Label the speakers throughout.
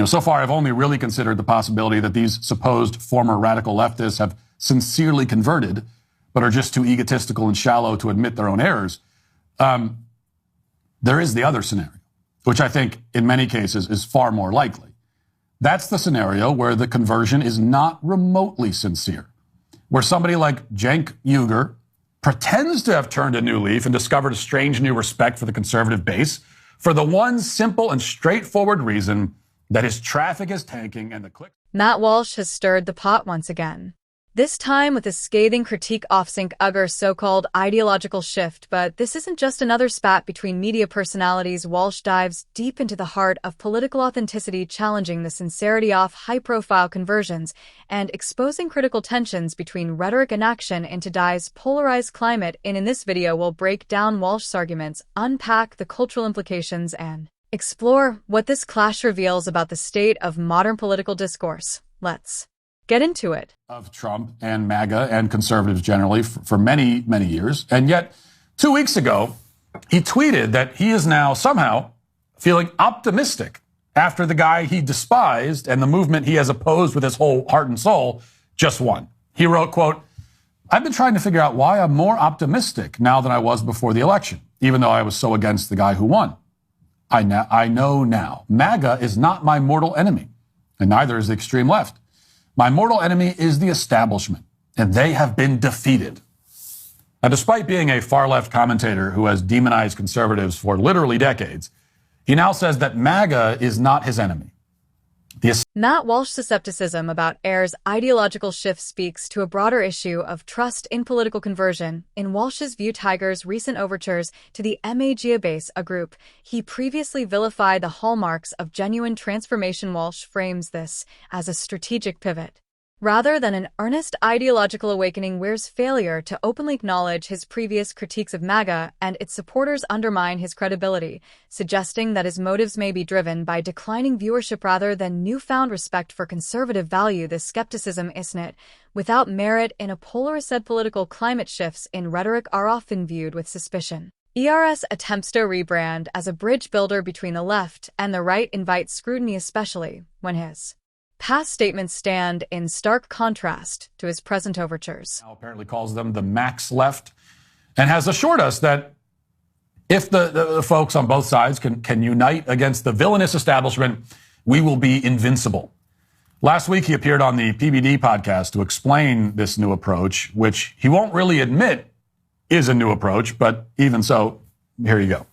Speaker 1: So far, I've only really considered the possibility that these supposed former radical leftists have sincerely converted, but are just too egotistical and shallow to admit their own errors. There is the other scenario, which I think in many cases is far more likely. That's the scenario where the conversion is not remotely sincere, where somebody like Cenk Uygur pretends to have turned a new leaf and discovered a strange new respect for the conservative base for the one simple and straightforward reason that his traffic is tanking and the click.
Speaker 2: Matt Walsh has stirred the pot once again. This time with a scathing critique of Cenk Uygur's so-called ideological shift, but this isn't just another spat between media personalities. Walsh dives deep into the heart of political authenticity, challenging the sincerity of high-profile conversions and exposing critical tensions between rhetoric and action in today's polarized climate. In this video, we'll break down Walsh's arguments, unpack the cultural implications, and explore what this clash reveals about the state of modern political discourse. Let's get into it.
Speaker 1: Of Trump and MAGA and conservatives generally for many, many years. And yet 2 weeks ago, he tweeted that he is now somehow feeling optimistic after the guy he despised and the movement he has opposed with his whole heart and soul just won. He wrote, quote, "I've been trying to figure out why I'm more optimistic now than I was before the election, even though I was so against the guy who won. I know now. MAGA is not my mortal enemy, and neither is the extreme left. My mortal enemy is the establishment, and they have been defeated." Now, despite being a far-left commentator who has demonized conservatives for literally decades, he now says that MAGA is not his enemy.
Speaker 2: Matt Walsh's skepticism about Ayer's ideological shift speaks to a broader issue of trust in political conversion. In Walsh's view, Tiger's recent overtures to the MAGA base, a group he previously vilified the hallmarks of genuine transformation. Walsh frames this as a strategic pivot, rather than an earnest ideological awakening. Weir's failure to openly acknowledge his previous critiques of MAGA and its supporters undermine his credibility, suggesting that his motives may be driven by declining viewership rather than newfound respect for conservative value. This skepticism isn't without merit. In a polarized political climate, shifts in rhetoric are often viewed with suspicion. ERS attempts to rebrand as a bridge builder between the left and the right invites scrutiny, especially when his past statements stand in stark contrast to his present overtures.
Speaker 1: Now apparently calls them the max left and has assured us that if the folks on both sides can unite against the villainous establishment, we will be invincible. Last week, he appeared on the PBD podcast to explain this new approach, which he won't really admit is a new approach, but even so, here you go.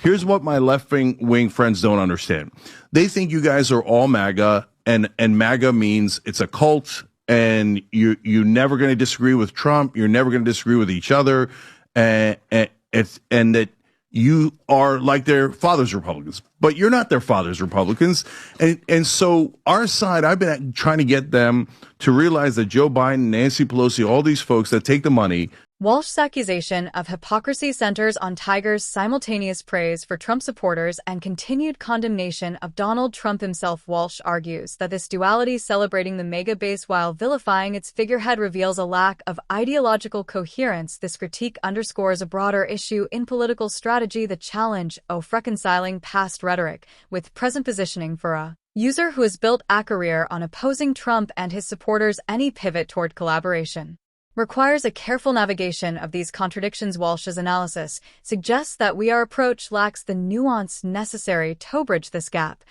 Speaker 3: Here's what my left-wing friends don't understand. They think you guys are all MAGA, and MAGA means it's a cult, and you're never going to disagree with Trump. You're never going to disagree with each other, and that you are like their father's Republicans. But you're not their father's Republicans. And so our side, I've been trying to get them to realize that Joe Biden, Nancy Pelosi, all these folks that take the money.
Speaker 2: Walsh's accusation of hypocrisy centers on Tiger's simultaneous praise for Trump supporters and continued condemnation of Donald Trump himself. Walsh argues that this duality, celebrating the MAGA base while vilifying its figurehead, reveals a lack of ideological coherence. This critique underscores a broader issue in political strategy, the challenge of reconciling past rhetoric with present positioning. For a user who has built a career on opposing Trump and his supporters, any pivot toward collaboration requires a careful navigation of these contradictions. Walsh's analysis suggests that our approach lacks the nuance necessary to bridge this gap,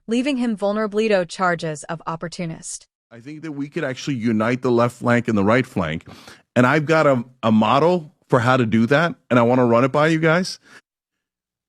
Speaker 2: leaving him vulnerable to charges of opportunist.
Speaker 3: I think that we could actually unite the left flank and the right flank, and I've got a model for how to do that, and I want to run it by you guys.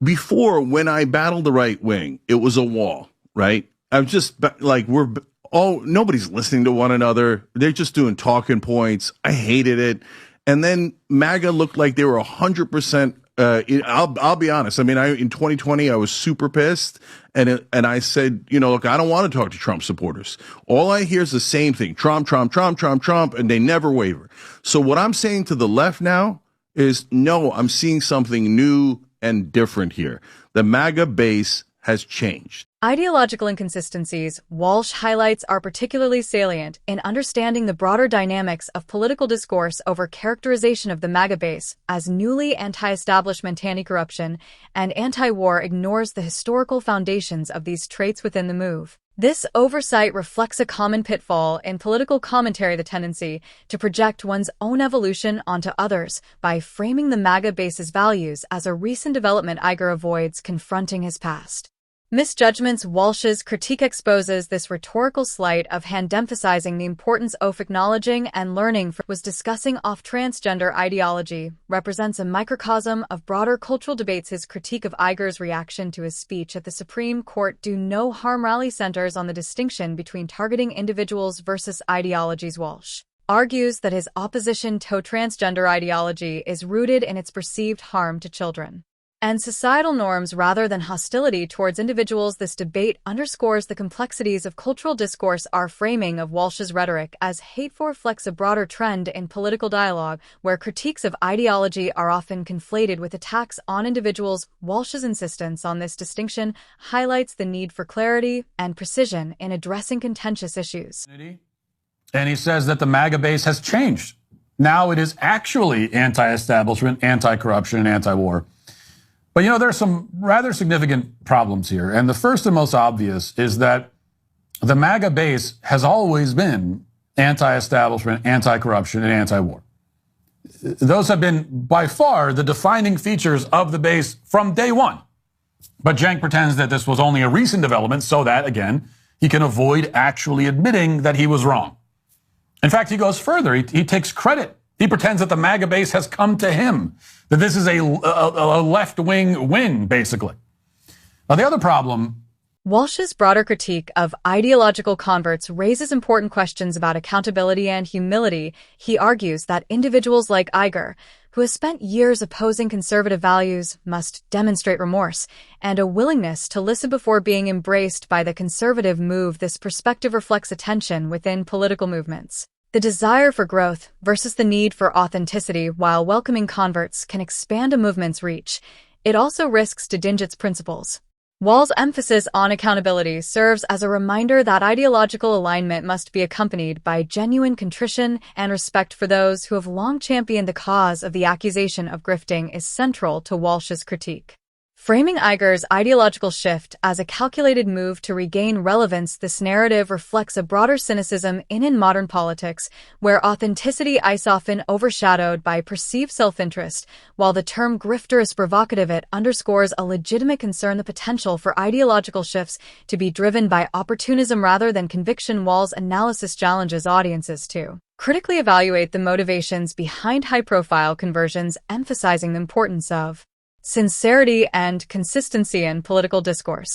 Speaker 3: Before, when I battled the right wing, it was a wall, right? I'm just like, nobody's listening to one another. They're just doing talking points. I hated it. And then MAGA looked like they were 100%. I'll be honest. I mean, in 2020, I was super pissed. And I said, look, I don't want to talk to Trump supporters. All I hear is the same thing. Trump, Trump, Trump, Trump, Trump. And they never waver. So what I'm saying to the left now is, no, I'm seeing something new and different here. The MAGA base has changed.
Speaker 2: Ideological inconsistencies Walsh highlights are particularly salient in understanding the broader dynamics of political discourse over characterization of the MAGA base as newly anti-establishment, anti-corruption, and anti-war ignores the historical foundations of these traits within the move. This oversight reflects a common pitfall in political commentary, the tendency to project one's own evolution onto others by framing the MAGA base's values as a recent development. Uygur avoids confronting his past misjudgments. Walsh's critique exposes this rhetorical sleight of hand, emphasizing the importance of acknowledging and learning from was discussing off transgender ideology represents a microcosm of broader cultural debates. His critique of Uygur's reaction to his speech at the Supreme Court Do No Harm rally centers on the distinction between targeting individuals versus ideologies. Walsh argues that his opposition to transgender ideology is rooted in its perceived harm to children and societal norms rather than hostility towards individuals. This debate underscores the complexities of cultural discourse. Our framing of Walsh's rhetoric as hateful reflects a broader trend in political dialogue, where critiques of ideology are often conflated with attacks on individuals. Walsh's insistence on this distinction highlights the need for clarity and precision in addressing contentious issues.
Speaker 1: And he says that the MAGA base has changed. Now it is actually anti-establishment, anti-corruption, and anti-war. But, there are some rather significant problems here. And the first and most obvious is that the MAGA base has always been anti-establishment, anti-corruption, and anti-war. Those have been, by far, the defining features of the base from day one. But Cenk pretends that this was only a recent development so that, again, he can avoid actually admitting that he was wrong. In fact, he goes further. He takes credit. He pretends that the MAGA base has come to him, that this is a left-wing win, basically. Now, the other problem...
Speaker 2: Walsh's broader critique of ideological converts raises important questions about accountability and humility. He argues that individuals like Uygur, who has spent years opposing conservative values, must demonstrate remorse and a willingness to listen before being embraced by the conservative move. This perspective reflects a tension within political movements. The desire for growth versus the need for authenticity. While welcoming converts can expand a movement's reach, it also risks to dinge its principles. Wall's emphasis on accountability serves as a reminder that ideological alignment must be accompanied by genuine contrition and respect for those who have long championed the cause. Of the accusation of grifting is central to Walsh's critique. Framing Uygur's ideological shift as a calculated move to regain relevance, this narrative reflects a broader cynicism in modern politics, where authenticity is often overshadowed by perceived self-interest. While the term grifter is provocative, it underscores a legitimate concern, the potential for ideological shifts to be driven by opportunism rather than conviction. Wall's analysis challenges audiences to critically evaluate the motivations behind high-profile conversions, emphasizing the importance of sincerity and consistency in political discourse.